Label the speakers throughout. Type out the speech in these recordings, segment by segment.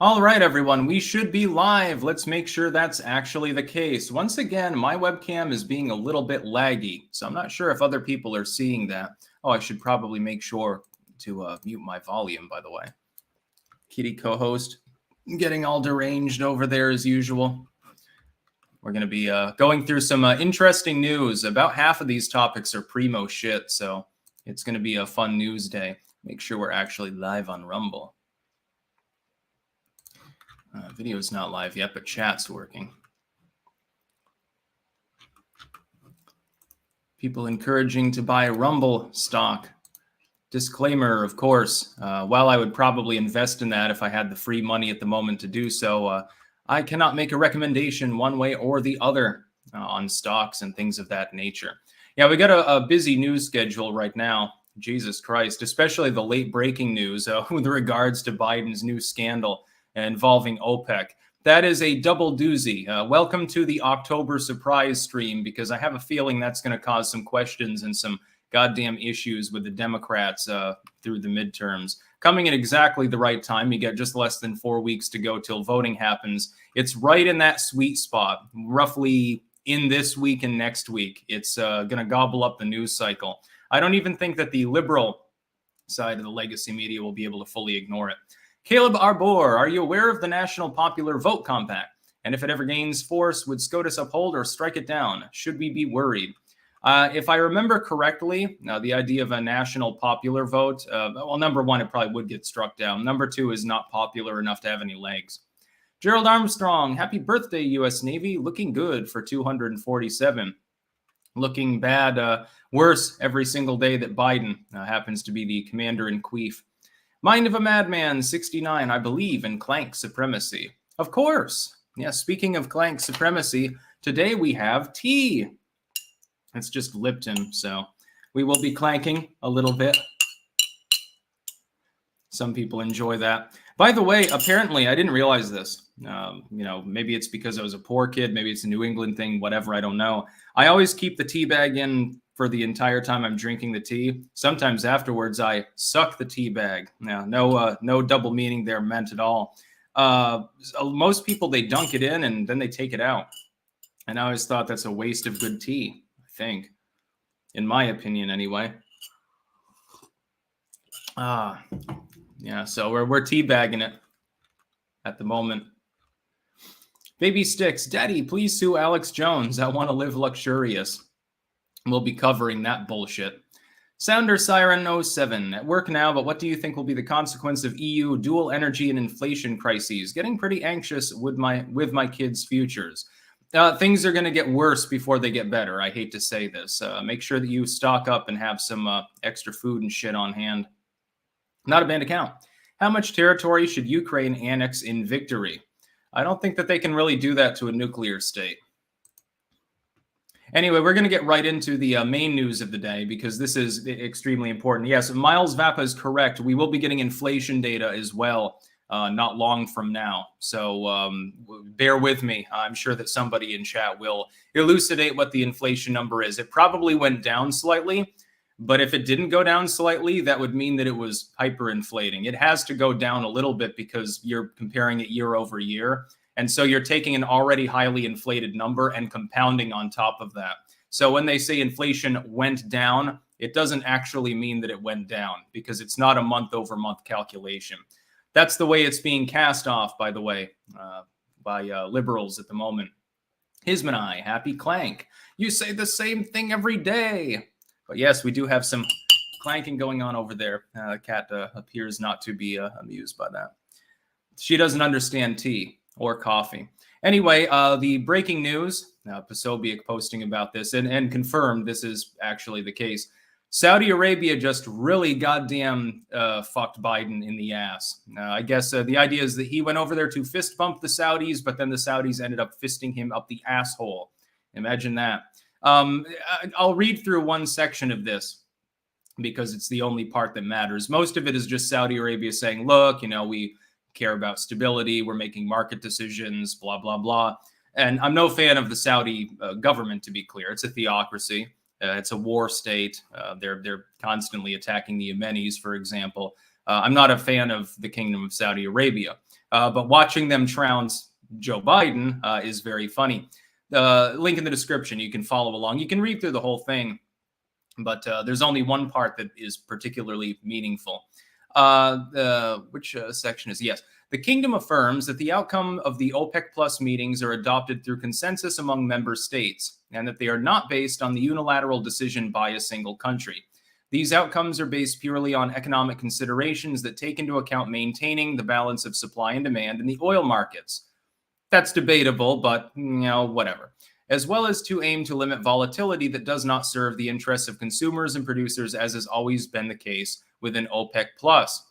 Speaker 1: All right, everyone, we should be live. Let's make sure that's actually the case. Once again, my webcam is being a little bit laggy, so I'm not sure if other people are seeing that. Oh, I should probably make sure to mute my volume, by the way. Kitty co-host getting all deranged over there as usual. We're going to be going through some interesting news. About half of these topics are primo shit, so it's going to be a fun news day. Make sure we're actually live on Rumble. Video's not live yet, but chat's working. People encouraging to buy Rumble stock. Disclaimer, of course, while I would probably invest in that if I had the free money at the moment to do so, I cannot make a recommendation one way or the other on stocks and things of that nature. Yeah, we got a busy news schedule right now. Jesus Christ, especially the late breaking news with regards to Biden's new scandal involving OPEC. That is a double doozy. Welcome to the October surprise stream, because I have a feeling that's going to cause some questions and some goddamn issues with the Democrats through the midterms. Coming at exactly the right time. You get just less than 4 weeks to go till voting happens. It's right in that sweet spot, roughly in this week and next week. It's going to gobble up the news cycle. I don't even think that the liberal side of the legacy media will be able to fully ignore it. Caleb Arbor, are you aware of the National Popular Vote Compact? And if it ever gains force, would SCOTUS uphold or strike it down? Should we be worried? If I remember correctly, the idea of a national popular vote, well, number one, it probably would get struck down. Number two is not popular enough to have any legs. Gerald Armstrong, happy birthday, U.S. Navy. Looking good for 247. Looking bad, worse every single day that Biden happens to be the commander-in-chief. Mind of a Madman, 69, I believe in clank supremacy. Of course. Yeah, speaking of clank supremacy, today we have tea. It's just Lipton, so we will be clanking a little bit. Some people enjoy that. By the way, apparently, I didn't realize this. Maybe it's because I was a poor kid. Maybe it's a New England thing, whatever, I don't know. I always keep the tea bag in for the entire time I'm drinking the tea. Sometimes afterwards, I suck the tea bag. Now, no double meaning there meant at all. Most people, they dunk it in and then they take it out. And I always thought that's a waste of good tea, I think. In my opinion, anyway. Yeah, so we're teabagging it at the moment. Baby Sticks, Daddy, please sue Alex Jones. I want to live luxurious. We'll be covering that bullshit. Sounder Siren 07, at work now, but what do you think will be the consequence of EU dual energy and inflation crises? Getting pretty anxious with my kids' futures. Things are going to get worse before they get better. I hate to say this. Make sure that you stock up and have some extra food and shit on hand. Not a banned account. How much territory should Ukraine annex in victory? I don't think that they can really do that to a nuclear state. Anyway, we're going to get right into the main news of the day, because this is extremely important. Yes, Miles Vappa is correct. We will be getting inflation data as well not long from now. So bear with me. I'm sure that somebody in chat will elucidate what the inflation number is. It probably went down slightly, but if it didn't go down slightly, that would mean that it was hyperinflating. It has to go down a little bit because you're comparing it year over year. And so you're taking an already highly inflated number and compounding on top of that. So when they say inflation went down, it doesn't actually mean that it went down, because it's not a month-over-month calculation. That's the way it's being cast off, by the way, by liberals at the moment. Hismanai, happy clank. You say the same thing every day. But yes, we do have some clanking going on over there. Kat appears not to be amused by that. She doesn't understand tea or coffee. Anyway, the breaking news, Posobiec posting about this and confirmed this is actually the case. Saudi Arabia just really goddamn fucked Biden in the ass. I guess the idea is that he went over there to fist bump the Saudis, but then the Saudis ended up fisting him up the asshole. Imagine that. I'll read through one section of this because it's the only part that matters. Most of it is just Saudi Arabia saying, look, we care about stability. We're making market decisions, blah, blah, blah. And I'm no fan of the Saudi government, to be clear. It's a theocracy. It's a war state. They're constantly attacking the Yemenis, for example. I'm not a fan of the Kingdom of Saudi Arabia, but watching them trounce Joe Biden is very funny. The link in the description, you can follow along. You can read through the whole thing, but there's only one part that is particularly meaningful. Which section is? Yes. The kingdom affirms that the outcome of the OPEC Plus meetings are adopted through consensus among member states, and that they are not based on the unilateral decision by a single country. These outcomes are based purely on economic considerations that take into account maintaining the balance of supply and demand in the oil markets. That's debatable, but, whatever. As well as to aim to limit volatility that does not serve the interests of consumers and producers, as has always been the case within OPEC Plus.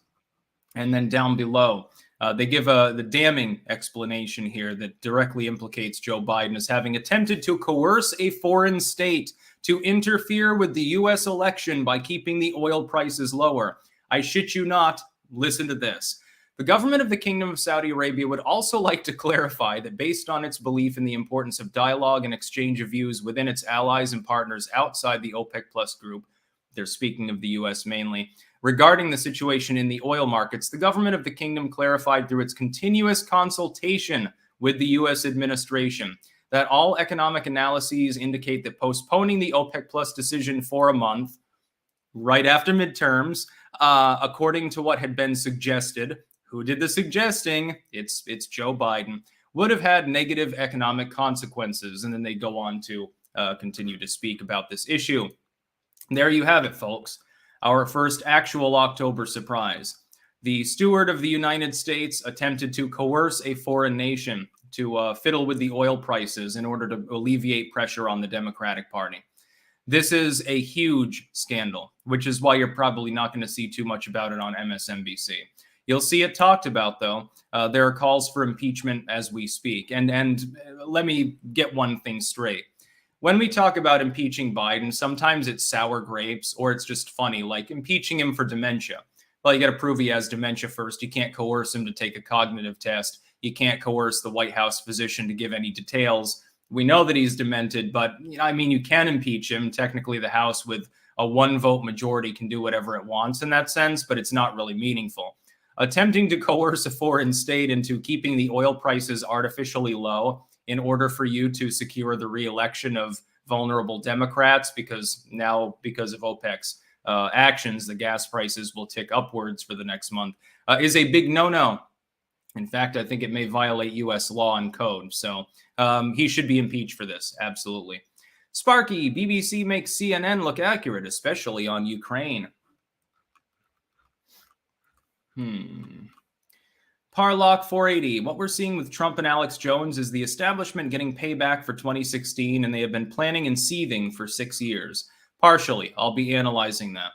Speaker 1: And then down below, they give the damning explanation here that directly implicates Joe Biden as having attempted to coerce a foreign state to interfere with the U.S. election by keeping the oil prices lower. I shit you not. Listen to this. The government of the Kingdom of Saudi Arabia would also like to clarify that based on its belief in the importance of dialogue and exchange of views within its allies and partners outside the OPEC Plus group, they're speaking of the U.S. mainly, regarding the situation in the oil markets, the government of the kingdom clarified through its continuous consultation with the U.S. administration that all economic analyses indicate that postponing the OPEC Plus decision for a month, right after midterms, according to what had been suggested, who did the suggesting? It's Joe Biden, would have had negative economic consequences. And then they go on to continue to speak about this issue. There you have it, folks. Our first actual October surprise. The steward of the United States attempted to coerce a foreign nation to fiddle with the oil prices in order to alleviate pressure on the Democratic Party. This is a huge scandal, which is why you're probably not going to see too much about it on MSNBC. You'll see it talked about, though. There are calls for impeachment as we speak. And let me get one thing straight. When we talk about impeaching Biden, sometimes it's sour grapes or it's just funny, like impeaching him for dementia. Well, you got to prove he has dementia first. You can't coerce him to take a cognitive test. You can't coerce the White House physician to give any details. We know that he's demented, but you can impeach him. Technically, the House with a 1-vote majority can do whatever it wants in that sense, but it's not really meaningful. Attempting to coerce a foreign state into keeping the oil prices artificially low in order for you to secure the re-election of vulnerable Democrats, because of OPEC's actions, the gas prices will tick upwards for the next month, is a big no-no. In fact, I think it may violate U.S. law and code. So he should be impeached for this. Absolutely. Sparky, BBC makes CNN look accurate, especially on Ukraine. Parlock 480. What we're seeing with Trump and Alex Jones is the establishment getting payback for 2016, and they have been planning and seething for 6 years. Partially. I'll be analyzing that.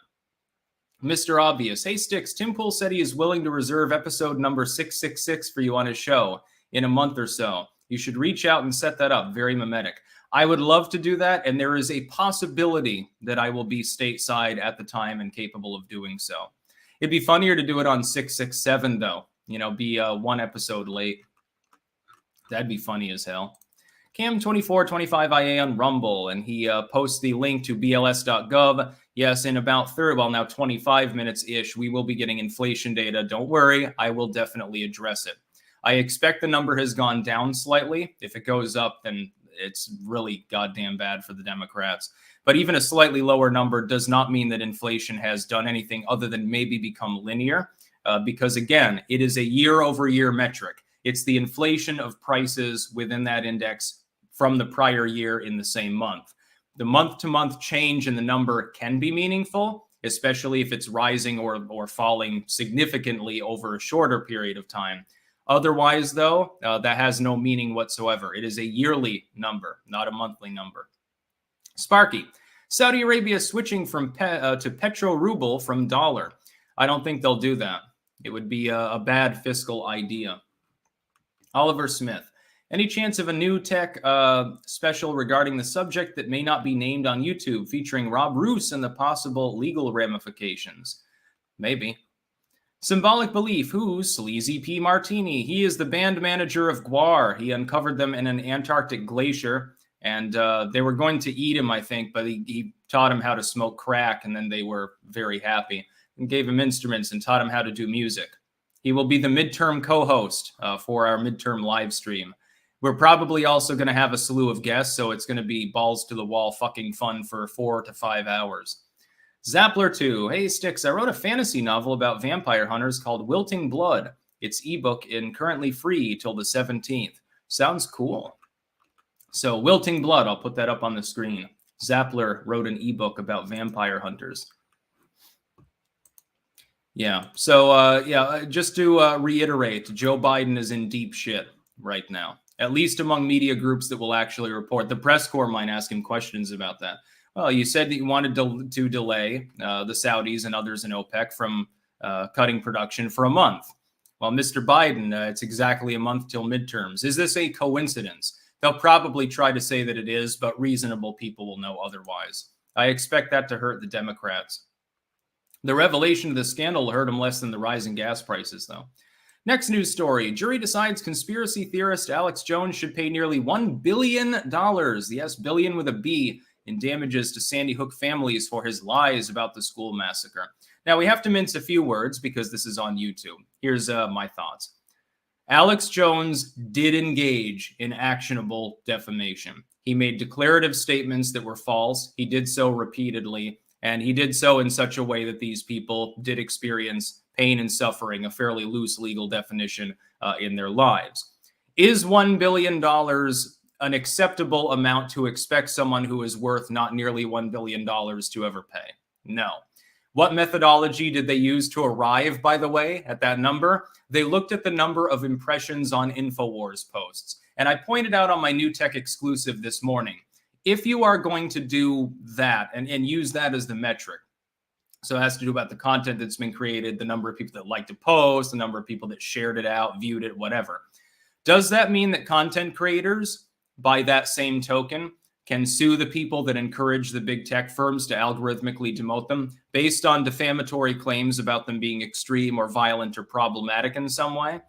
Speaker 1: Mr. Obvious. Hey, Sticks. Tim Pool said he is willing to reserve episode number 666 for you on his show in a month or so. You should reach out and set that up. Very mimetic. I would love to do that, and there is a possibility that I will be stateside at the time and capable of doing so. It'd be funnier to do it on 667, though. Be one episode late. That'd be funny as hell. Cam2425IA on Rumble, and he posts the link to bls.gov. Yes, in about 25 minutes-ish, we will be getting inflation data. Don't worry, I will definitely address it. I expect the number has gone down slightly. If it goes up, then it's really goddamn bad for the Democrats. But even a slightly lower number does not mean that inflation has done anything other than maybe become linear. Because again, it is a year-over-year metric. It's the inflation of prices within that index from the prior year in the same month. The month-to-month change in the number can be meaningful, especially if it's rising or falling significantly over a shorter period of time. Otherwise, though, that has no meaning whatsoever. It is a yearly number, not a monthly number. Sparky, Saudi Arabia switching to petro ruble from dollar. I don't think they'll do that. It would be a bad fiscal idea. Oliver Smith, any chance of a new tech special regarding the subject that may not be named on YouTube, featuring Rob Roos and the possible legal ramifications? Maybe. Symbolic Belief, who's Sleazy P. Martini? He is the band manager of Gwar. He uncovered them in an Antarctic glacier, and they were going to eat him, I think, but he taught him how to smoke crack, and then they were very happy. and gave him instruments and taught him how to do music. He will be the midterm co-host for our midterm live stream. We're probably also going to have a slew of guests, so it's going to be balls to the wall fucking fun for 4 to 5 hours. Zappler2, hey Sticks, I wrote a fantasy novel about vampire hunters called Wilting Blood. It's ebook and currently free till the 17th. Sounds cool. So Wilting Blood, I'll put that up on the screen. Zappler wrote an ebook about vampire hunters. Yeah, so just to reiterate, Joe Biden is in deep shit right now, at least among media groups that will actually report. The press corps might ask him questions about that. Well, you said that you wanted to delay the Saudis and others in OPEC from cutting production for a month. Well, Mr. Biden, it's exactly a month till midterms. Is this a coincidence? They'll probably try to say that it is, but reasonable people will know otherwise. I expect that to hurt the Democrats. The revelation of the scandal hurt them less than the rise in gas prices, though. Next news story. Jury decides conspiracy theorist Alex Jones should pay nearly $1 billion, yes, billion with a B, in damages to Sandy Hook families for his lies about the school massacre. Now, we have to mince a few words because this is on YouTube. Here's my thoughts. Alex Jones did engage in actionable defamation. He made declarative statements that were false. He did so repeatedly, and he did so in such a way that these people did experience pain and suffering, a fairly loose legal definition in their lives. Is $1 billion an acceptable amount to expect someone who is worth not nearly $1 billion to ever pay? No. What methodology did they use to arrive, by the way, at that number? They looked at the number of impressions on InfoWars posts. And I pointed out on my New Tech exclusive this morning, if you are going to do that and use that as the metric, so it has to do about the content that's been created, the number of people that like to post, the number of people that shared it out, viewed it, whatever. Does that mean that content creators, by that same token, can sue the people that encourage the big tech firms to algorithmically demote them based on defamatory claims about them being extreme or violent or problematic in some way?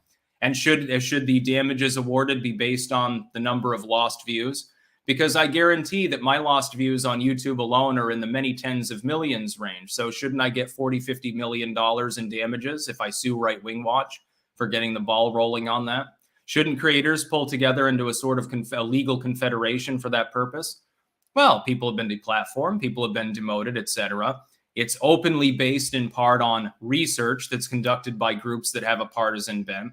Speaker 1: And should the damages awarded be based on the number of lost views? Because I guarantee that my lost views on YouTube alone are in the many tens of millions range. So shouldn't I get $40-50 million in damages if I sue Right Wing Watch for getting the ball rolling on that? Shouldn't creators pull together into a sort of a legal confederation for that purpose? Well, people have been deplatformed, people have been demoted, etc. It's openly based in part on research that's conducted by groups that have a partisan bent.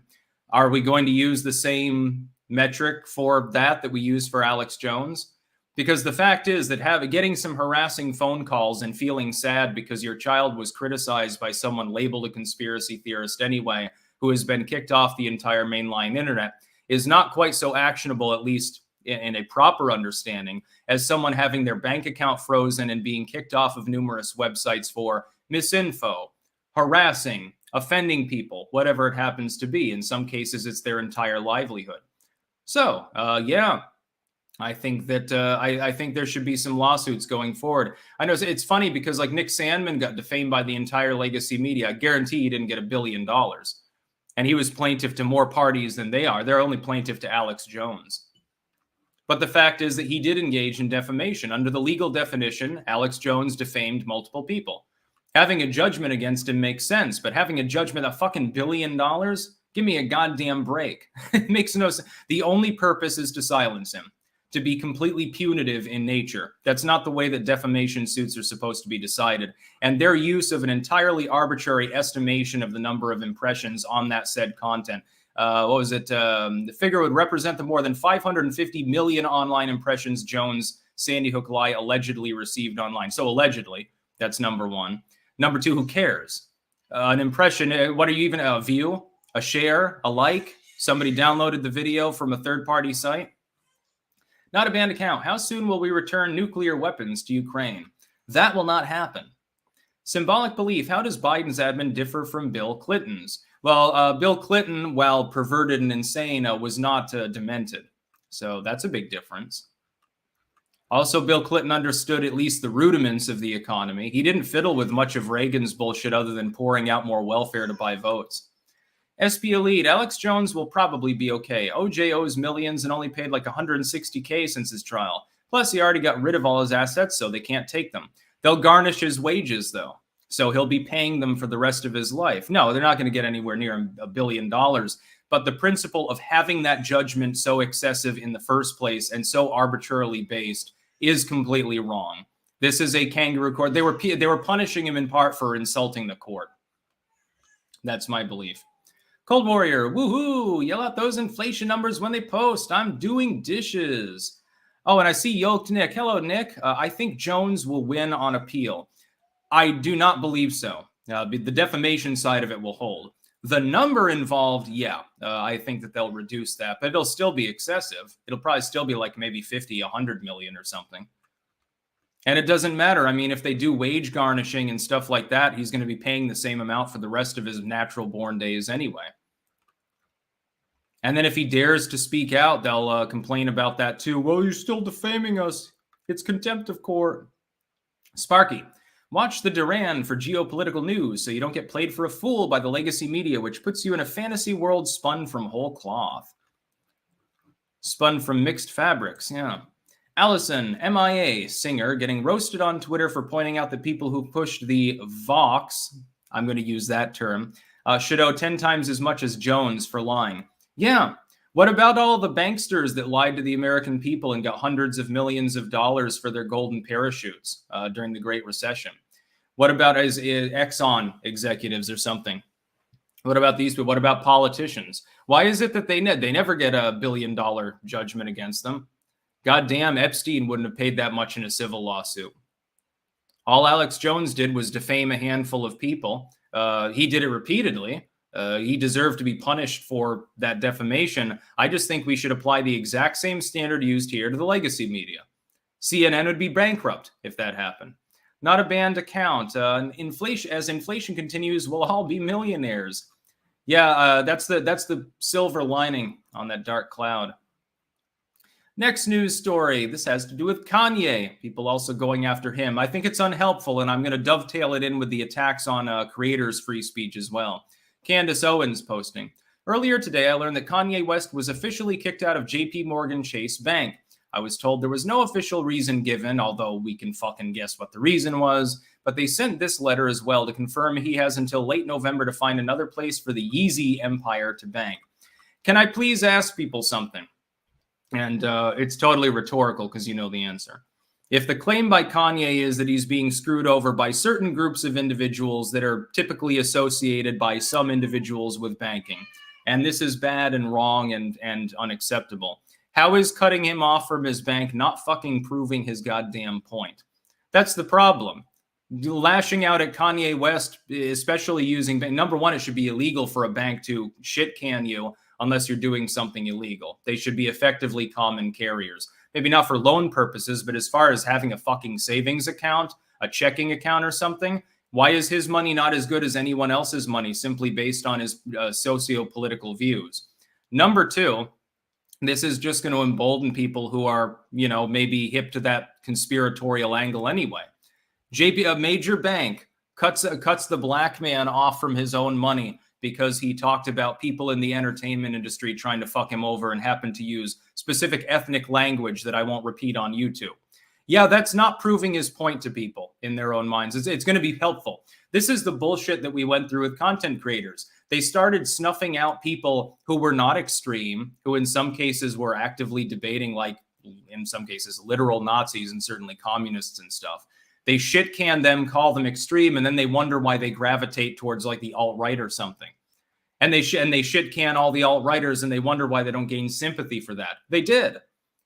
Speaker 1: Are we going to use the same metric for that we use for Alex Jones? Because the fact is that getting some harassing phone calls and feeling sad because your child was criticized by someone labeled a conspiracy theorist anyway, who has been kicked off the entire mainline internet, is not quite so actionable, at least in a proper understanding, as someone having their bank account frozen and being kicked off of numerous websites for misinfo, harassing, offending people, whatever it happens to be. In some cases, it's their entire livelihood. So, I think that I think there should be some lawsuits going forward. I know it's funny because like Nick Sandman got defamed by the entire legacy media. I guarantee he didn't get $1 billion. And he was plaintiff to more parties than they are. They're only plaintiff to Alex Jones. But the fact is that he did engage in defamation. Under the legal definition, Alex Jones defamed multiple people. Having a judgment against him makes sense, but having a judgment of fucking $1 billion, give me a goddamn break. It makes no sense. The only purpose is to silence him, to be completely punitive in nature. That's not the way that defamation suits are supposed to be decided. And their use of an entirely arbitrary estimation of the number of impressions on that said content, the figure would represent the more than 550 million online impressions Jones' Sandy Hook lie allegedly received online. So allegedly, that's number one. Number two, who cares? An impression, what are you even, a view, a share, a like? Somebody downloaded the video from a third-party site? Not a banned account. How soon will we return nuclear weapons to Ukraine? That will not happen. Symbolic belief. How does Biden's admin differ from Bill Clinton's? Well, Bill Clinton, while perverted and insane, was not demented. So that's a big difference. Also, Bill Clinton understood at least the rudiments of the economy. He didn't fiddle with much of Reagan's bullshit other than pouring out more welfare to buy votes. SP Elite, Alex Jones will probably be okay. OJ owes millions and only paid like $160K since his trial. Plus, he already got rid of all his assets, so they can't take them. They'll garnish his wages, though. So he'll be paying them for the rest of his life. No, they're not going to get anywhere near $1 billion. But the principle of having that judgment so excessive in the first place and so arbitrarily based is completely wrong. This is a kangaroo court. They were punishing him in part for insulting the court. That's my belief. Cold Warrior, woohoo! Yell out those inflation numbers when they post. I'm doing dishes. Oh, and I see Yoked Nick. Hello, Nick. I think Jones will win on appeal. I do not believe so. The defamation side of it will hold. The number involved, yeah, I think that they'll reduce that, but it'll still be excessive. It'll probably still be like maybe 50, 100 million or something. And it doesn't matter. I mean, if they do wage garnishing and stuff like that, he's going to be paying the same amount for the rest of his natural born days anyway. And then if he dares to speak out, they'll complain about that too. Well, you're still defaming us. It's contempt of court. Sparky, watch the Duran for geopolitical news so you don't get played for a fool by the legacy media, which puts you in a fantasy world spun from whole cloth. Spun from mixed fabrics, yeah. Allison, MIA, singer, getting roasted on Twitter for pointing out that people who pushed the Vox, I'm going to use that term, should owe 10 times as much as Jones for lying. Yeah. What about all the banksters that lied to the American people and got hundreds of millions of dollars for their golden parachutes during the Great Recession? What about Exxon executives or something? What about these people? What about politicians? Why is it that they never get a $1 billion judgment against them? Goddamn, Epstein wouldn't have paid that much in a civil lawsuit. All Alex Jones did was defame a handful of people. He did it repeatedly. He deserved to be punished for that defamation. I just think we should apply the exact same standard used here to the legacy media. CNN would be bankrupt if that happened. Not a banned account. As inflation continues, we'll all be millionaires. Yeah, that's the silver lining on that dark cloud. Next news story. This has to do with Kanye. People also going after him. I think it's unhelpful, and I'm going to dovetail it in with the attacks on creators' free speech as well. Candace Owens posting. Earlier today, I learned that Kanye West was officially kicked out of JP Morgan Chase Bank. I was told there was no official reason given, although we can fucking guess what the reason was. But they sent this letter as well to confirm he has until late November to find another place for the Yeezy empire to bank. Can I please ask people something? And it's totally rhetorical because you know the answer. If the claim by Kanye is that he's being screwed over by certain groups of individuals that are typically associated by some individuals with banking, and this is bad and wrong and unacceptable, how is cutting him off from his bank not fucking proving his goddamn point? That's the problem. Lashing out at Kanye West, especially using, number one, it should be illegal for a bank to shit can you unless you're doing something illegal. They should be effectively common carriers. Maybe not for loan purposes, but as far as having a fucking savings account, a checking account or something, why is his money not as good as anyone else's money simply based on his socio-political views? Number two, this is just going to embolden people who are, maybe hip to that conspiratorial angle anyway. A major bank cuts the black man off from his own money because he talked about people in the entertainment industry trying to fuck him over and happened to use specific ethnic language that I won't repeat on YouTube. Yeah, that's not proving his point to people in their own minds. It's going to be helpful. This is the bullshit that we went through with content creators. They started snuffing out people who were not extreme, who in some cases were actively debating, like in some cases, literal Nazis and certainly communists and stuff. They shit can them, call them extreme, and then they wonder why they gravitate towards like the alt-right or something. And they shit can all the alt-righters, and they wonder why they don't gain sympathy for that. They did.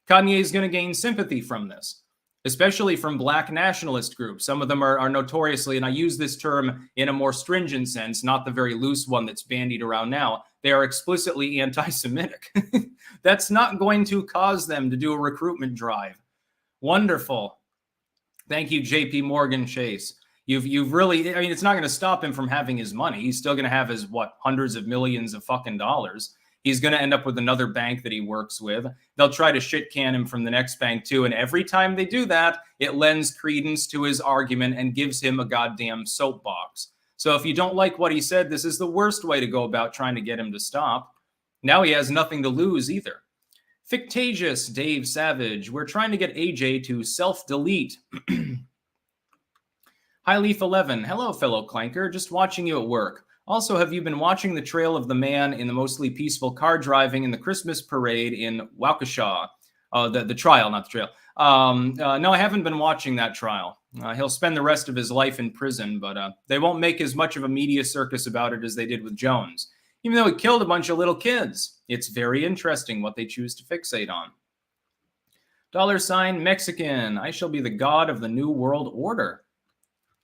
Speaker 1: Kanye is going to gain sympathy from this, especially from black nationalist groups. Some of them are notoriously, and I use this term in a more stringent sense, not the very loose one that's bandied around now. They are explicitly anti-Semitic. That's not going to cause them to do a recruitment drive. Wonderful. Thank you, JP Morgan Chase. You've really, it's not going to stop him from having his money. He's still going to have his, hundreds of millions of fucking dollars. He's going to end up with another bank that he works with. They'll try to shit can him from the next bank too. And every time they do that, it lends credence to his argument and gives him a goddamn soapbox. So if you don't like what he said, this is the worst way to go about trying to get him to stop. Now he has nothing to lose either. Fictitious Dave Savage. We're trying to get AJ to self-delete. Highleaf11, hello, fellow clanker. Just watching you at work. Also, have you been watching the trail of the man in the mostly peaceful car driving in the Christmas parade in Waukesha? The trial, not the trail. No, I haven't been watching that trial. He'll spend the rest of his life in prison, but they won't make as much of a media circus about it as they did with Jones. Even though he killed a bunch of little kids. It's very interesting what they choose to fixate on. $ Mexican, I shall be the god of the New World Order.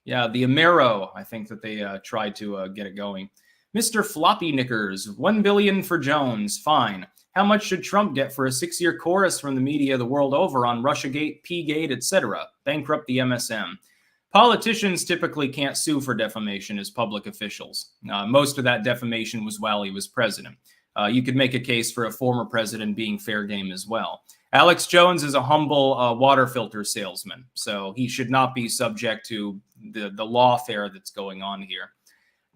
Speaker 1: Yeah, the Amero, I think that they tried to get it going. Mr. Floppy Knickers, $1 billion for Jones, fine. How much should Trump get for a 6-year chorus from the media the world over on Russiagate, P-Gate, etc.? Bankrupt the MSM. Politicians typically can't sue for defamation as public officials. Most of that defamation was while he was president. You could make a case for a former president being fair game as well. Alex Jones is a humble water filter salesman, so he should not be subject to the lawfare that's going on here.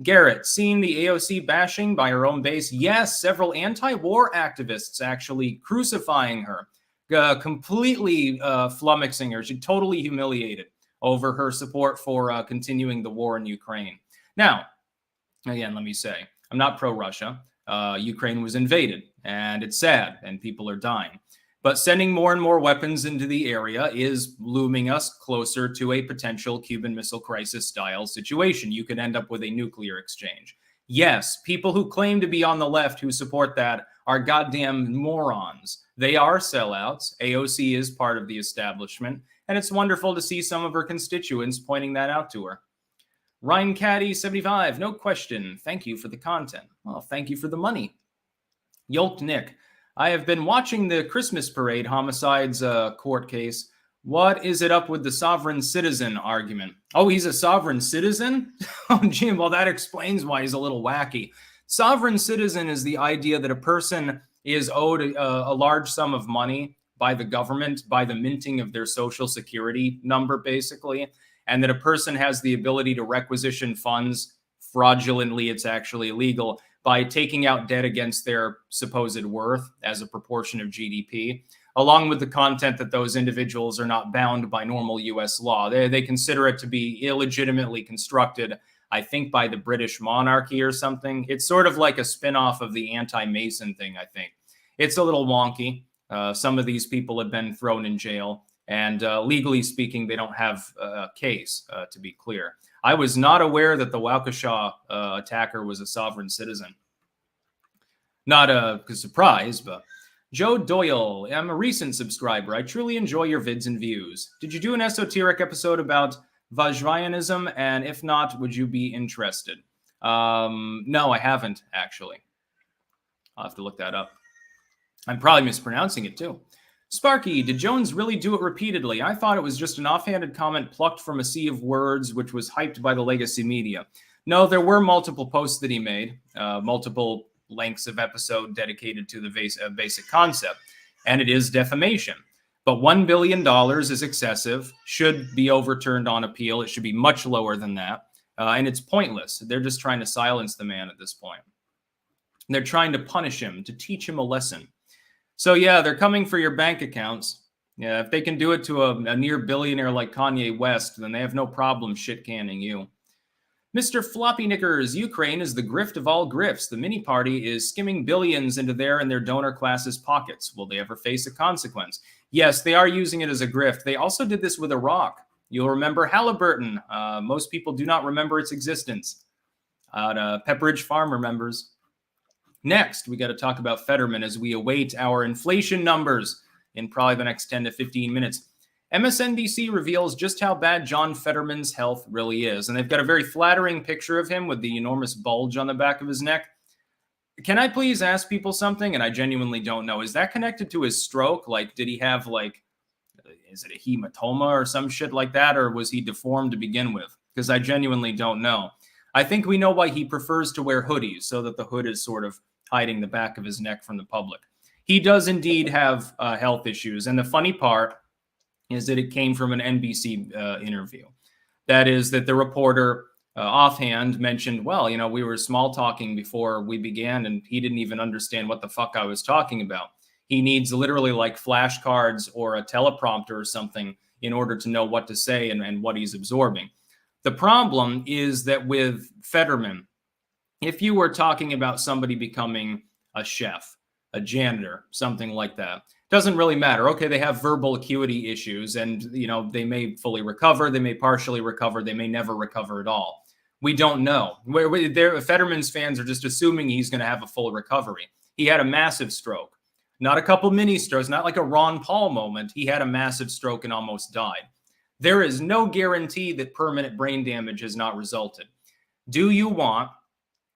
Speaker 1: Garrett, seeing the AOC bashing by her own base? Yes, several anti-war activists actually crucifying her, completely flummoxing her. She totally humiliated over her support for continuing the war in Ukraine. Now, again, let me say, I'm not pro-Russia. Ukraine was invaded, and it's sad, and people are dying. But sending more and more weapons into the area is looming us closer to a potential Cuban Missile Crisis style situation. You could end up with a nuclear exchange. Yes, people who claim to be on the left who support that are goddamn morons. They are sellouts. AOC is part of the establishment, and it's wonderful to see some of her constituents pointing that out to her. Ryan Caddy 75, no question. Thank you for the content. Well, thank you for the money. Yolked Nick, I have been watching the Christmas parade homicides court case. What is it up with the sovereign citizen argument? Oh, he's a sovereign citizen? Oh, gee, well, that explains why he's a little wacky. Sovereign citizen is the idea that a person is owed a large sum of money by the government, by the minting of their social security number, basically, and that a person has the ability to requisition funds fraudulently, it's actually illegal, by taking out debt against their supposed worth as a proportion of GDP, along with the content that those individuals are not bound by normal U.S. law. They consider it to be illegitimately constructed, I think, by the British monarchy or something. It's sort of like a spin-off of the anti-Mason thing, I think. It's a little wonky. Some of these people have been thrown in jail, and legally speaking, they don't have a case, to be clear. I was not aware that the Waukesha attacker was a sovereign citizen. Not a surprise, but Joe Doyle, I'm a recent subscriber. I truly enjoy your vids and views. Did you do an esoteric episode about Vajrayanism? And if not, would you be interested? No, I haven't, actually. I'll have to look that up. I'm probably mispronouncing it, too. Sparky, did Jones really do it repeatedly? I thought it was just an offhanded comment plucked from a sea of words, which was hyped by the legacy media. No, there were multiple posts that he made, multiple lengths of episode dedicated to the basic concept, and it is defamation. But $1 billion is excessive, should be overturned on appeal. It should be much lower than that, and it's pointless. They're just trying to silence the man at this point. They're trying to punish him, to teach him a lesson. So yeah, they're coming for your bank accounts. Yeah, if they can do it to a near billionaire like Kanye West, then they have no problem shit-canning you. Mr. Floppy Knickers, Ukraine is the grift of all grifts. The mini party is skimming billions into their and their donor class's pockets. Will they ever face a consequence? Yes, they are using it as a grift. They also did this with Iraq. You'll remember Halliburton. Most people do not remember its existence. Pepperidge Farm remembers. Next, we got to talk about Fetterman as we await our inflation numbers in probably the next 10 to 15 minutes. MSNBC reveals just how bad John Fetterman's health really is. And they've got a very flattering picture of him with the enormous bulge on the back of his neck. Can I please ask people something? And I genuinely don't know. Is that connected to his stroke? Like, did he have, like, is it a hematoma or some shit like that? Or was he deformed to begin with? Because I genuinely don't know. I think we know why he prefers to wear hoodies, so that the hood is sort of hiding the back of his neck from the public. He does indeed have health issues. And the funny part is that it came from an NBC interview. That is that the reporter offhand mentioned, well, you know, we were small talking before we began, and he didn't even understand what the fuck I was talking about. He needs literally like flashcards or a teleprompter or something in order to know what to say and what he's absorbing. The problem is that with Fetterman, if you were talking about somebody becoming a chef, a janitor, something like that, doesn't really matter. Okay, they have verbal acuity issues and, they may fully recover, they may partially recover, they may never recover at all. We don't know. Fetterman's fans are just assuming he's going to have a full recovery. He had a massive stroke, not a couple mini strokes, not like a Ron Paul moment. He had a massive stroke and almost died. There is no guarantee that permanent brain damage has not resulted. Do you want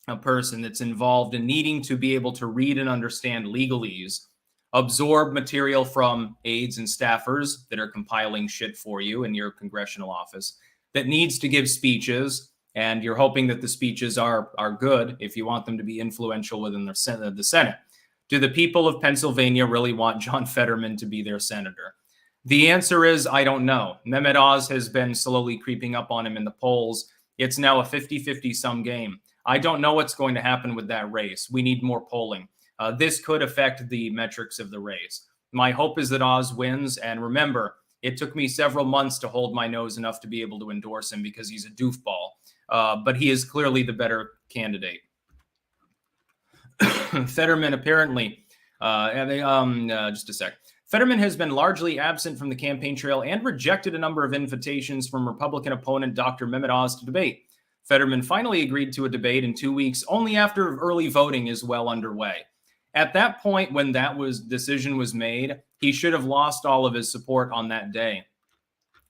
Speaker 1: a person that's involved in needing to be able to read and understand legalese, absorb material from aides and staffers that are compiling shit for you in your congressional office, that needs to give speeches, and you're hoping that the speeches are good if you want them to be influential within the Senate? Do the people of Pennsylvania really want John Fetterman to be their senator? The answer is, I don't know. Mehmet Oz has been slowly creeping up on him in the polls. It's now a 50-50 sum game. I don't know what's going to happen with that race. We need more polling. This could affect the metrics of the race. My hope is that Oz wins. And remember, it took me several months to hold my nose enough to be able to endorse him because he's a doofball. But he is clearly the better candidate. Fetterman apparently, just a sec. Fetterman has been largely absent from the campaign trail and rejected a number of invitations from Republican opponent Dr. Mehmet Oz to debate. Fetterman finally agreed to a debate in 2 weeks, only after early voting is well underway. At that point, when that decision was made, he should have lost all of his support on that day.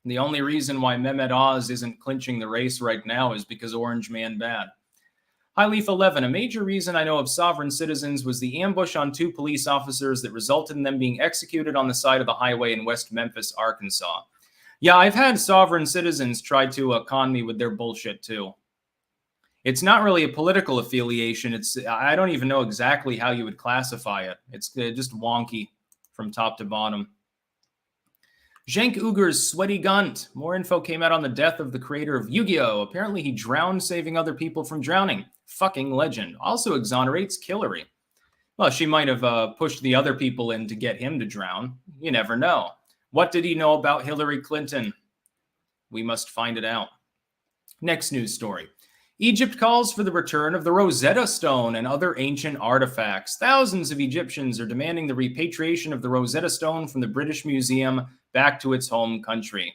Speaker 1: The only reason why Mehmet Oz isn't clinching the race right now is because Orange Man bad. Hi, Leaf 11. A major reason I know of sovereign citizens was the ambush on 2 police officers that resulted in them being executed on the side of the highway in West Memphis, Arkansas. Yeah, I've had sovereign citizens try to con me with their bullshit too. It's not really a political affiliation. I don't even know exactly how you would classify it. It's just wonky from top to bottom. Cenk Uyghur's sweaty gunt. More info came out on the death of the creator of Yu-Gi-Oh! Apparently he drowned saving other people from drowning. Fucking legend. Also exonerates Hillary. Well, she might have pushed the other people in to get him to drown. You never know. What did he know about Hillary Clinton? We must find it out. Next news story. Egypt calls for the return of the Rosetta Stone and other ancient artifacts. Thousands of Egyptians are demanding the repatriation of the Rosetta Stone from the British Museum back to its home country.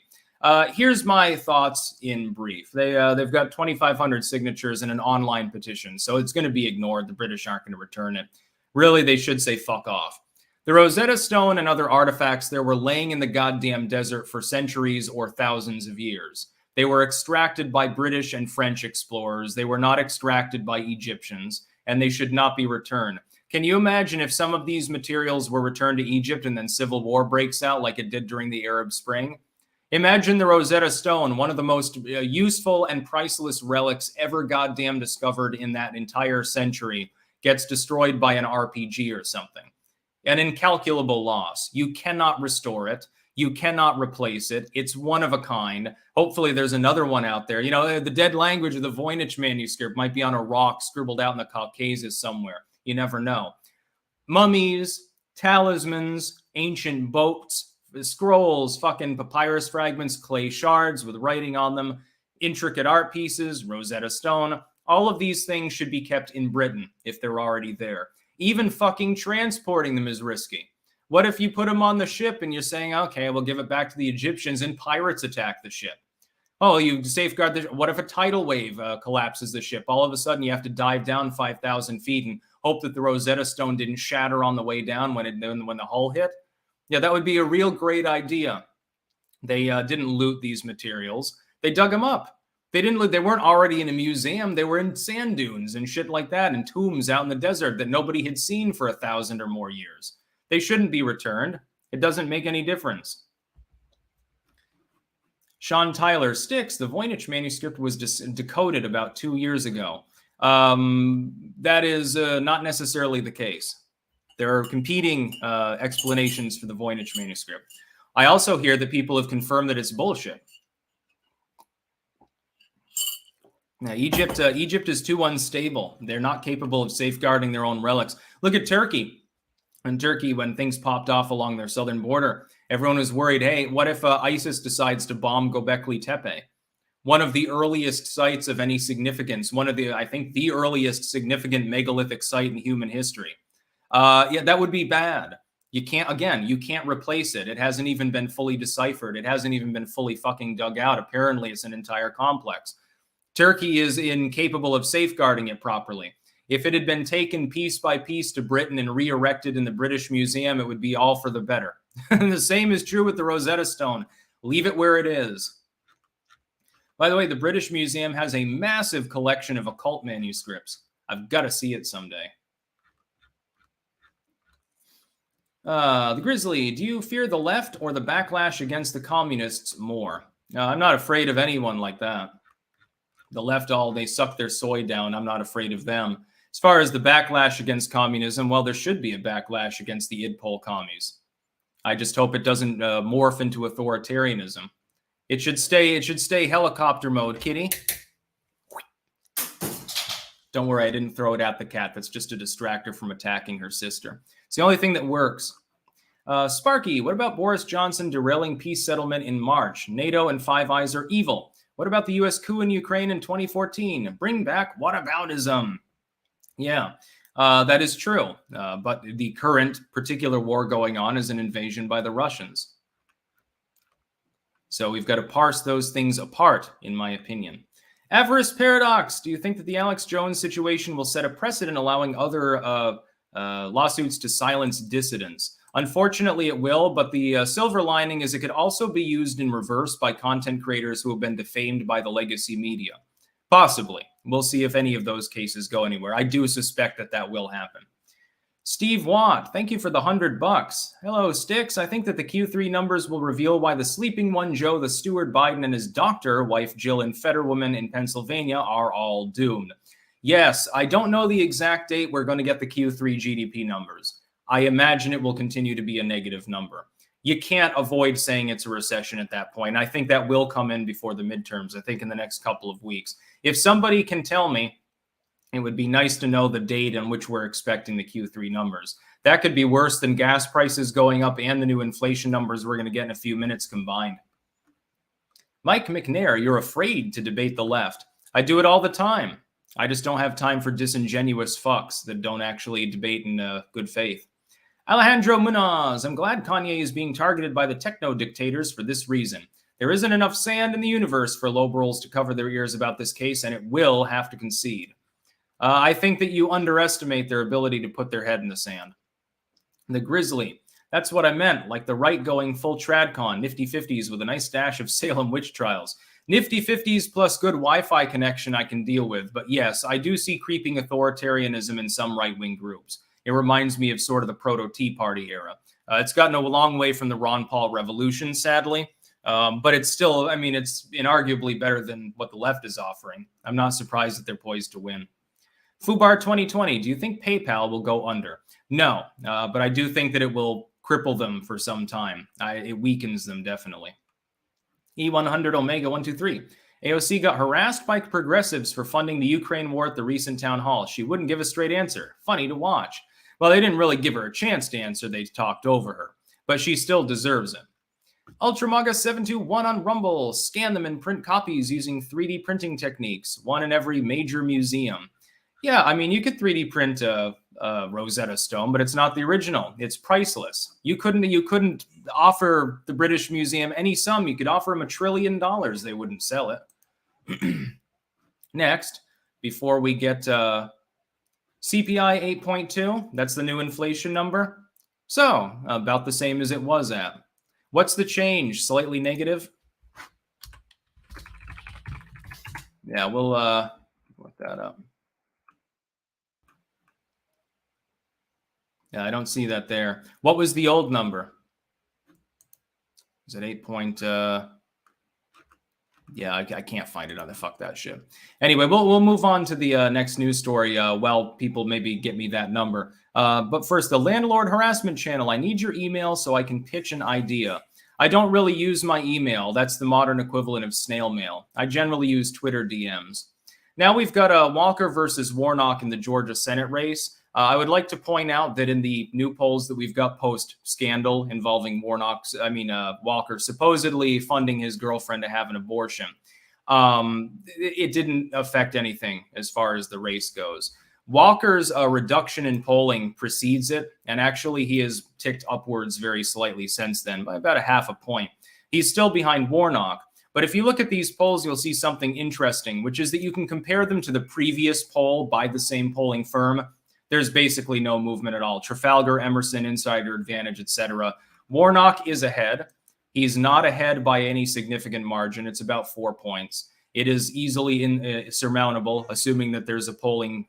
Speaker 1: Here's my thoughts in brief. They've got 2,500 signatures in an online petition, so it's going to be ignored. The British aren't going to return it. Really, they should say fuck off. The Rosetta Stone and other artifacts there were laying in the goddamn desert for centuries or thousands of years. They were extracted by British and French explorers. They were not extracted by Egyptians, and they should not be returned. Can you imagine if some of these materials were returned to Egypt and then civil war breaks out like it did during the Arab Spring? Imagine the Rosetta Stone, one of the most useful and priceless relics ever goddamn discovered in that entire century, gets destroyed by an RPG or something. An incalculable loss. You cannot restore it. You cannot replace it. It's one of a kind. Hopefully there's another one out there. You know, the dead language of the Voynich manuscript might be on a rock scribbled out in the Caucasus somewhere. You never know. Mummies, talismans, ancient boats, scrolls, fucking papyrus fragments, clay shards with writing on them, intricate art pieces, Rosetta Stone. All of these things should be kept in Britain if they're already there. Even fucking transporting them is risky. What if you put them on the ship and you're saying, okay, we'll give it back to the Egyptians and pirates attack the ship? Oh, you safeguard the... What if a tidal wave collapses the ship? All of a sudden you have to dive down 5,000 feet and hope that the Rosetta Stone didn't shatter on the way down when the hull hit? Yeah, that would be a real great idea. They didn't loot these materials. They dug them up. They didn't loot. They weren't already in a museum. They were in sand dunes and shit like that and tombs out in the desert that nobody had seen for 1,000 or more years. They shouldn't be returned. It doesn't make any difference. Sean Tyler Sticks, the Voynich manuscript was decoded about 2 years ago. That is not necessarily the case. There are competing explanations for the Voynich manuscript. I also hear that people have confirmed that it's bullshit. Now, Egypt is too unstable. They're not capable of safeguarding their own relics. Look at Turkey. In Turkey, when things popped off along their southern border, everyone was worried, hey, what if ISIS decides to bomb Göbekli Tepe? one of the earliest sites of any significance, I think the earliest significant megalithic site in human history. Yeah, that would be bad. You can't replace it. It hasn't even been fully deciphered. It hasn't even been fully fucking dug out. Apparently, it's an entire complex. Turkey is incapable of safeguarding it properly. If it had been taken piece by piece to Britain and re-erected in the British Museum, it would be all for the better. The same is true with the Rosetta Stone. Leave it where it is. By the way, the British Museum has a massive collection of occult manuscripts. I've got to see it someday. The Grizzly, do you fear the left or the backlash against the communists more? I'm not afraid of anyone like that. The left, they suck their soy down. I'm not afraid of them. As far as the backlash against communism, well, there should be a backlash against the idpol commies. I just hope it doesn't morph into authoritarianism. It should stay helicopter mode, kitty. Don't worry, I didn't throw it at the cat. That's just a distractor from attacking her sister. It's the only thing that works. Sparky, what about Boris Johnson derailing peace settlement in March? NATO and Five Eyes are evil. What about the U.S. coup in Ukraine in 2014? Bring back whataboutism. Yeah, that is true. But the current particular war going on is an invasion by the Russians. So we've got to parse those things apart, in my opinion. Avarice Paradox, do you think that the Alex Jones situation will set a precedent allowing other lawsuits to silence dissidents? Unfortunately, it will, but the silver lining is it could also be used in reverse by content creators who have been defamed by the legacy media. Possibly. We'll see if any of those cases go anywhere. I do suspect that will happen. Steve Watt, thank you for the $100. Hello, Sticks. I think that the Q3 numbers will reveal why the sleeping one, Joe, the steward Biden, and his doctor, wife Jill, and Fetterwoman in Pennsylvania are all doomed. Yes, I don't know the exact date we're going to get the Q3 GDP numbers. I imagine it will continue to be a negative number. You can't avoid saying it's a recession at that point. I think that will come in before the midterms, I think in the next couple of weeks. If somebody can tell me, it would be nice to know the date on which we're expecting the Q3 numbers. That could be worse than gas prices going up and the new inflation numbers we're going to get in a few minutes combined. Mike McNair, you're afraid to debate the left. I do it all the time. I just don't have time for disingenuous fucks that don't actually debate in good faith. Alejandro Munoz, I'm glad Kanye is being targeted by the techno dictators for this reason. There isn't enough sand in the universe for liberals to cover their ears about this case, and it will have to concede. I think that you underestimate their ability to put their head in the sand. The Grizzly, that's what I meant, like the right going full tradcon, nifty 50s with a nice dash of Salem witch trials. Nifty 50s plus good Wi-Fi connection I can deal with, but yes, I do see creeping authoritarianism in some right-wing groups. It reminds me of sort of the proto-Tea Party era. It's gotten a long way from the Ron Paul revolution, sadly, but it's still, it's inarguably better than what the left is offering. I'm not surprised that they're poised to win. Fubar 2020, do you think PayPal will go under? No, but I do think that it will cripple them for some time. It weakens them, definitely. E100 Omega 123. AOC got harassed by progressives for funding the Ukraine war at the recent town hall. She wouldn't give a straight answer. Funny to watch. Well, they didn't really give her a chance to answer. They talked over her. But she still deserves it. Ultramaga721 on Rumble. Scan them and print copies using 3D printing techniques. One in every major museum. Yeah, you could 3D print a Rosetta Stone, but it's not the original. It's priceless. You couldn't offer the British Museum any sum. You could offer them $1 trillion. They wouldn't sell it. Next, before we get CPI 8.2, that's the new inflation number. So, about the same as it was at. What's the change? Slightly negative? Yeah, we'll look that up. Yeah, I don't see that there. What was the old number? Is it 8 yeah, I can't find it on the fuck that shit. Anyway, we'll move on to the next news story while people maybe get me that number. But first, the landlord harassment channel. I need your email so I can pitch an idea. I don't really use my email. That's the modern equivalent of snail mail. I generally use Twitter DMs. Now we've got Walker versus Warnock in the Georgia Senate race. I would like to point out that in the new polls that we've got post-scandal involving Walker supposedly funding his girlfriend to have an abortion, it didn't affect anything as far as the race goes. Walker's reduction in polling precedes it, and actually he has ticked upwards very slightly since then by about a half a point. He's still behind Warnock, but if you look at these polls, you'll see something interesting, which is that you can compare them to the previous poll by the same polling firm. There's basically no movement at all. Trafalgar, Emerson, Insider Advantage, etc. Warnock is ahead. He's not ahead by any significant margin. It's about 4 points. It is easily surmountable, assuming that there's a polling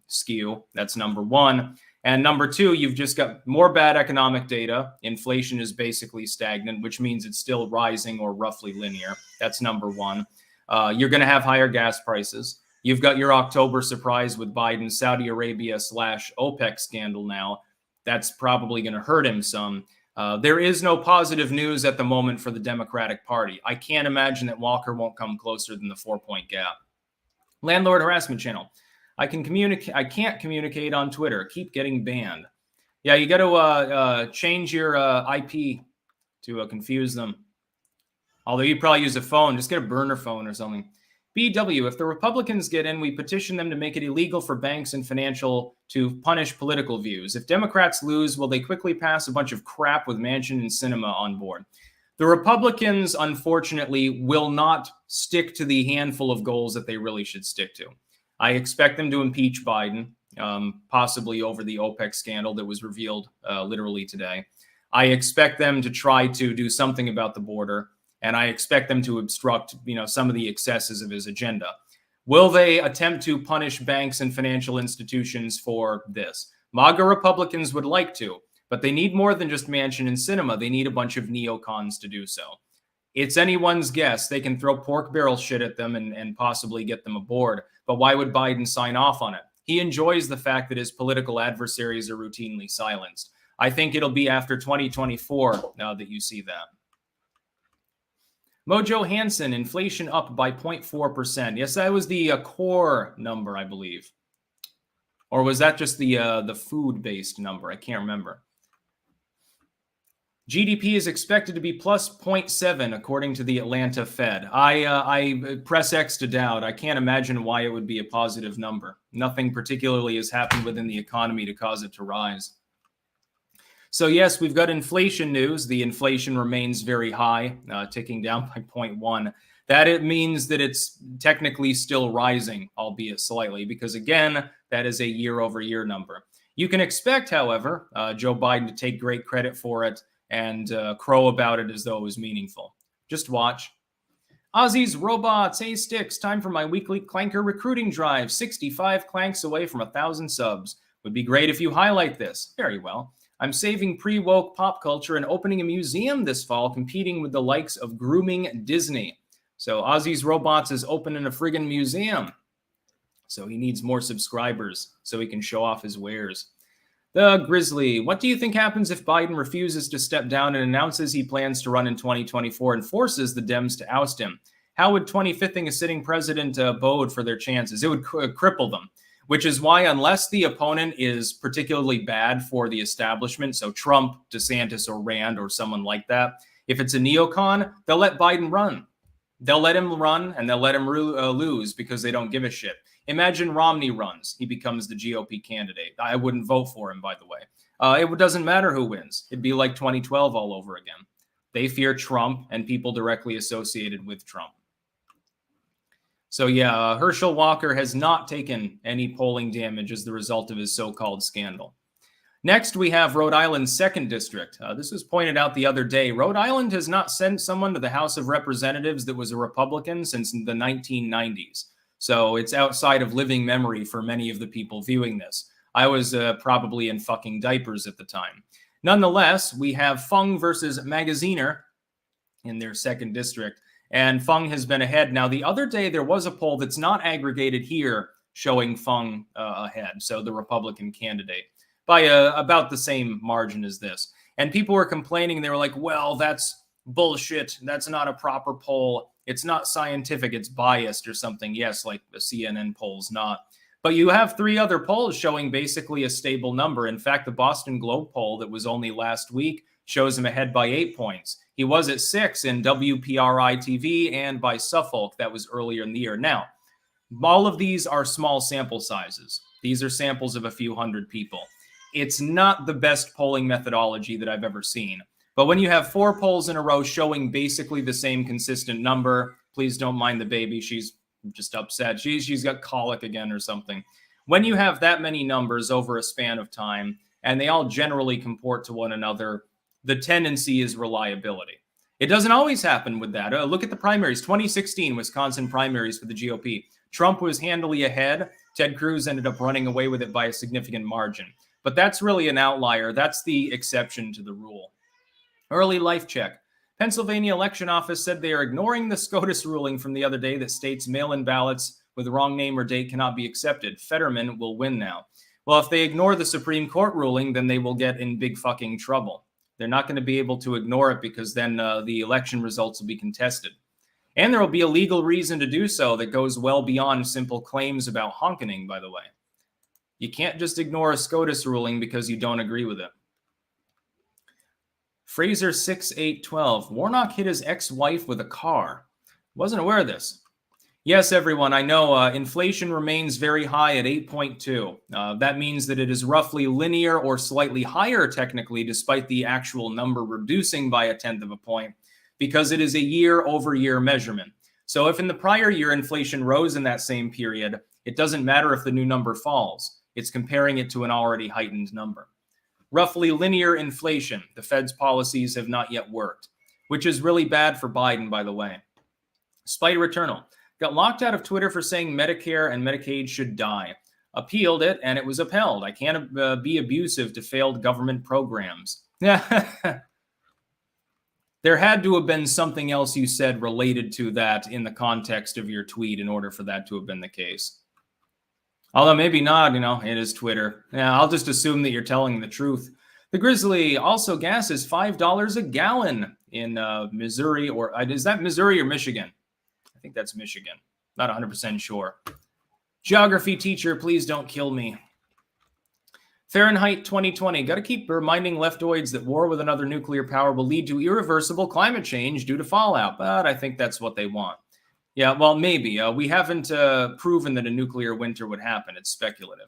Speaker 1: skew. That's number one. And number two, you've just got more bad economic data. Inflation is basically stagnant, which means it's still rising or roughly linear. That's number one. You're going to have higher gas prices. You've got your October surprise with Biden's Saudi Arabia / OPEC scandal now. That's probably going to hurt him some. There is no positive news at the moment for the Democratic Party. I can't imagine that Walker won't come closer than the 4-point gap. Landlord harassment channel. I can't communicate on Twitter. Keep getting banned. Yeah, you got to change your IP to confuse them. Although you probably use a phone, just get a burner phone or something. BW, if the Republicans get in, we petition them to make it illegal for banks and financial to punish political views. If Democrats lose, will they quickly pass a bunch of crap with Manchin and Sinema on board? The Republicans, unfortunately, will not stick to the handful of goals that they really should stick to. I expect them to impeach Biden, possibly over the OPEC scandal that was revealed literally today. I expect them to try to do something about the border. And I expect them to obstruct, some of the excesses of his agenda. Will they attempt to punish banks and financial institutions for this? MAGA Republicans would like to, but they need more than just Manchin and Sinema. They need a bunch of neocons to do so. It's anyone's guess. They can throw pork barrel shit at them and possibly get them aboard. But why would Biden sign off on it? He enjoys the fact that his political adversaries are routinely silenced. I think it'll be after 2024 now that you see that. Mojo Hansen, inflation up by 0.4%. Yes, that was the core number, I believe. Or was that just the food-based number? I can't remember. GDP is expected to be plus 0.7, according to the Atlanta Fed. I press X to doubt. I can't imagine why it would be a positive number. Nothing particularly has happened within the economy to cause it to rise. So yes, we've got inflation news. The inflation remains very high, ticking down by 0.1. That it means that it's technically still rising, albeit slightly, because again, that is a year-over-year number. You can expect, however, Joe Biden to take great credit for it and crow about it as though it was meaningful. Just watch. Aussies, robots, hey sticks, time for my weekly Clanker recruiting drive. 65 clanks away from 1,000 subs. Would be great if you highlight this. Very well. I'm saving pre-woke pop culture and opening a museum this fall, competing with the likes of grooming Disney. So Ozzy's Robots is opening a friggin' museum. So he needs more subscribers so he can show off his wares. The Grizzly, what do you think happens if Biden refuses to step down and announces he plans to run in 2024 and forces the Dems to oust him? How would 25thing a sitting president bode for their chances? It would cripple them. Which is why, unless the opponent is particularly bad for the establishment, so Trump, DeSantis, or Rand, or someone like that, if it's a neocon, they'll let Biden run. They'll let him run, and they'll let him lose because they don't give a shit. Imagine Romney runs. He becomes the GOP candidate. I wouldn't vote for him, by the way. It doesn't matter who wins. It'd be like 2012 all over again. They fear Trump and people directly associated with Trump. So yeah, Herschel Walker has not taken any polling damage as the result of his so-called scandal. Next, we have Rhode Island's 2nd District. This was pointed out the other day. Rhode Island has not sent someone to the House of Representatives that was a Republican since the 1990s. So it's outside of living memory for many of the people viewing this. I was probably in fucking diapers at the time. Nonetheless, we have Fung versus Magaziner in their 2nd District. And Fung has been ahead. Now, the other day, there was a poll that's not aggregated here showing Fung ahead, so the Republican candidate, by about the same margin as this. And people were complaining. They were like, well, that's bullshit. That's not a proper poll. It's not scientific. It's biased or something. Yes, like the CNN poll's not. But you have 3 other polls showing basically a stable number. In fact, the Boston Globe poll that was only last week shows him ahead by 8 points. He was at 6 in WPRI TV and by Suffolk. That was earlier in the year. Now, all of these are small sample sizes. These are samples of a few hundred people. It's not the best polling methodology that I've ever seen. But when you have 4 polls in a row showing basically the same consistent number, please don't mind the baby. She's just upset. She's got colic again or something. When you have that many numbers over a span of time, and they all generally comport to one another, the tendency is reliability. It doesn't always happen with that. Look at the primaries. 2016 Wisconsin primaries for the GOP. Trump was handily ahead. Ted Cruz ended up running away with it by a significant margin. But that's really an outlier. That's the exception to the rule. Early life check. Pennsylvania Election Office said they are ignoring the SCOTUS ruling from the other day that states mail-in ballots with the wrong name or date cannot be accepted. Fetterman will win now. Well, if they ignore the Supreme Court ruling, then they will get in big fucking trouble. They're not going to be able to ignore it because then the election results will be contested. And there will be a legal reason to do so that goes well beyond simple claims about honkening, by the way. You can't just ignore a SCOTUS ruling because you don't agree with it. Fraser 6812. Warnock hit his ex-wife with a car. Wasn't aware of this. Yes, everyone, I know inflation remains very high at 8.2. That means that it is roughly linear or slightly higher technically, despite the actual number reducing by 1/10 of a point, because it is a year-over-year measurement. So if in the prior year inflation rose in that same period, it doesn't matter if the new number falls. It's comparing it to an already heightened number. Roughly linear inflation. The Fed's policies have not yet worked, which is really bad for Biden, by the way. Spider Eternal. Got locked out of Twitter for saying Medicare and Medicaid should die. Appealed it, and it was upheld. I can't be abusive to failed government programs. There had to have been something else you said related to that in the context of your tweet in order for that to have been the case. Although maybe not, it is Twitter. Yeah, I'll just assume that you're telling the truth. The Grizzly, also gas is $5 a gallon in Missouri, or is that Missouri or Michigan? I think that's Michigan. Not 100% sure. Geography teacher, please don't kill me. Fahrenheit 2020. Got to keep reminding leftoids that war with another nuclear power will lead to irreversible climate change due to fallout. But I think that's what they want. Yeah, well, maybe. We haven't proven that a nuclear winter would happen. It's speculative.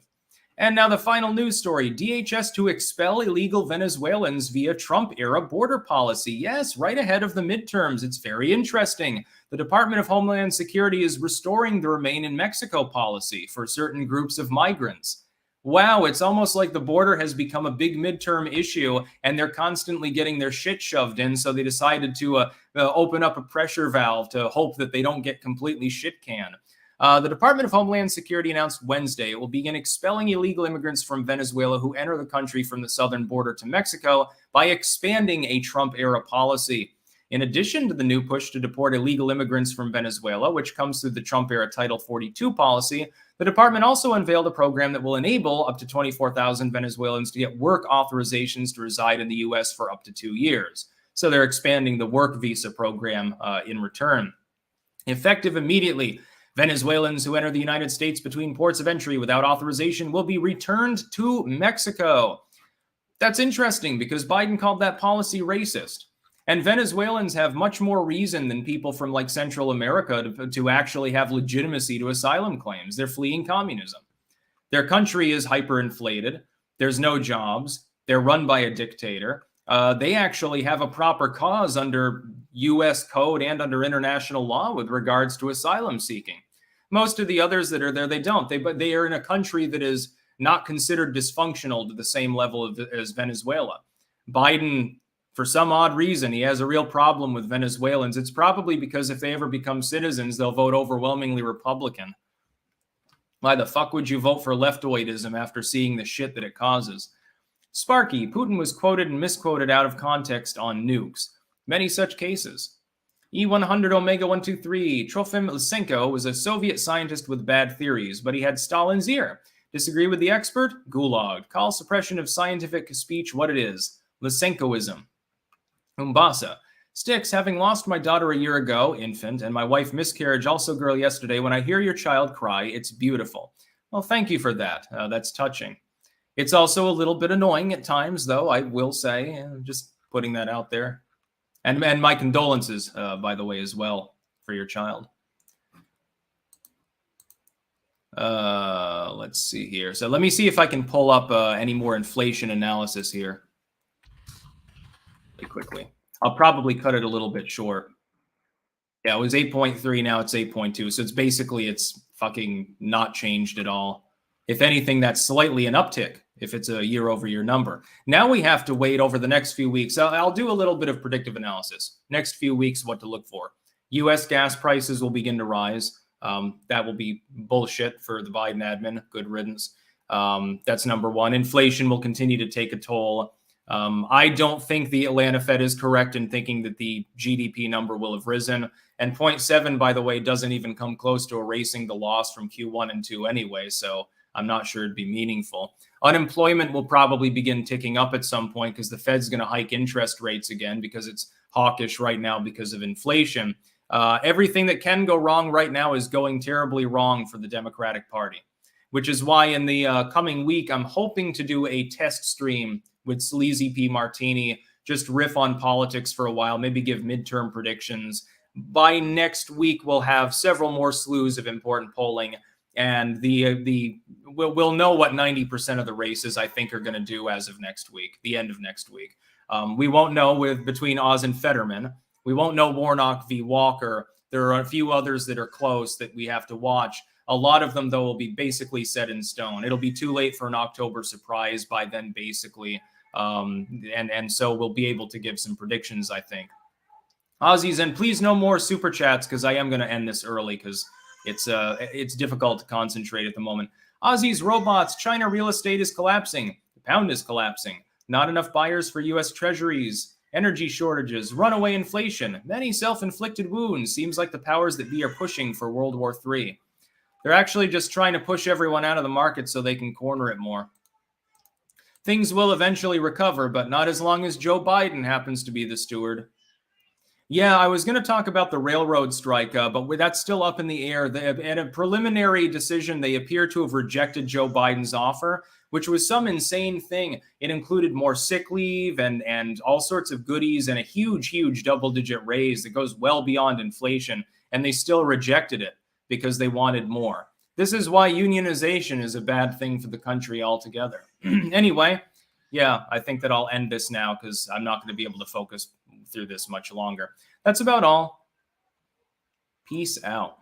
Speaker 1: And now the final news story. DHS to expel illegal Venezuelans via Trump-era border policy. Yes, right ahead of the midterms. It's very interesting. The Department of Homeland Security is restoring the Remain in Mexico policy for certain groups of migrants. Wow, it's almost like the border has become a big midterm issue and they're constantly getting their shit shoved in, so they decided to open up a pressure valve to hope that they don't get completely shit-canned. The Department of Homeland Security announced Wednesday it will begin expelling illegal immigrants from Venezuela who enter the country from the southern border to Mexico by expanding a Trump-era policy. In addition to the new push to deport illegal immigrants from Venezuela, which comes through the Trump-era Title 42 policy, the department also unveiled a program that will enable up to 24,000 Venezuelans to get work authorizations to reside in the U.S. for up to 2 years. So they're expanding the work visa program in return. Effective immediately, Venezuelans who enter the United States between ports of entry without authorization will be returned to Mexico. That's interesting because Biden called that policy racist. And Venezuelans have much more reason than people from like Central America to actually have legitimacy to asylum claims. They're fleeing communism. Their country is hyperinflated. There's no jobs. They're run by a dictator. They actually have a proper cause under U.S. code and under international law with regards to asylum seeking. Most of the others that are there, they don't. But they are in a country that is not considered dysfunctional to the same level as Venezuela. Biden, for some odd reason, he has a real problem with Venezuelans. It's probably because if they ever become citizens, they'll vote overwhelmingly Republican. Why the fuck would you vote for leftoidism after seeing the shit that it causes? Sparky, Putin was quoted and misquoted out of context on nukes. Many such cases. E100 Omega 123, Trofim Lysenko was a Soviet scientist with bad theories, but he had Stalin's ear. Disagree with the expert? Gulag. Call suppression of scientific speech what it is. Lysenkoism. Umbasa. Sticks, having lost my daughter a year ago, infant, and my wife miscarriage, also girl, yesterday, when I hear your child cry, it's beautiful. Well, thank you for that. That's touching. It's also a little bit annoying at times, though, I will say. Just putting that out there. And my condolences, by the way, as well, for your child. Let's see here. So let me see if I can pull up any more inflation analysis here really quickly. I'll probably cut it a little bit short. Yeah, it was 8.3. Now it's 8.2. So it's fucking not changed at all. If anything, that's slightly an uptick if it's a year-over-year number. Now we have to wait over the next few weeks. I'll do a little bit of predictive analysis. Next few weeks, what to look for. U.S. gas prices will begin to rise. That will be bullshit for the Biden admin. Good riddance. That's number one. Inflation will continue to take a toll. I don't think the Atlanta Fed is correct in thinking that the GDP number will have risen. And 0.7, by the way, doesn't even come close to erasing the loss from Q1 and 2 anyway. So I'm not sure it'd be meaningful. Unemployment will probably begin ticking up at some point because the Fed's going to hike interest rates again because it's hawkish right now because of inflation. Everything that can go wrong right now is going terribly wrong for the Democratic Party, which is why in the coming week, I'm hoping to do a test stream with Sleazy P. Martini, just riff on politics for a while, maybe give midterm predictions. By next week, we'll have several more slews of important polling, and we'll know what 90% of the races I think are going to do as of next week, the end of next week. We won't know between Oz and Fetterman. We won't know Warnock v. Walker. There are a few others that are close that we have to watch. A lot of them, though, will be basically set in stone. It'll be too late for an October surprise by then, basically. And so we'll be able to give some predictions, I think. Aussies, and please no more super chats because I am going to end this early because it's difficult to concentrate at the moment. Aussies, robots, China real estate is collapsing. The pound is collapsing. Not enough buyers for U.S. treasuries. Energy shortages, runaway inflation, many self-inflicted wounds. Seems like the powers that be are pushing for World War III. They're actually just trying to push everyone out of the market so they can corner it more. Things will eventually recover, but not as long as Joe Biden happens to be the steward. Yeah, I was going to talk about the railroad strike, but that's still up in the air. At a preliminary decision, they appear to have rejected Joe Biden's offer, which was some insane thing. It included more sick leave and all sorts of goodies and a huge double-digit raise that goes well beyond inflation, and they still rejected it because they wanted more. This is why unionization is a bad thing for the country altogether. Anyway, yeah, I think that I'll end this now because I'm not going to be able to focus through this much longer. That's about all. Peace out.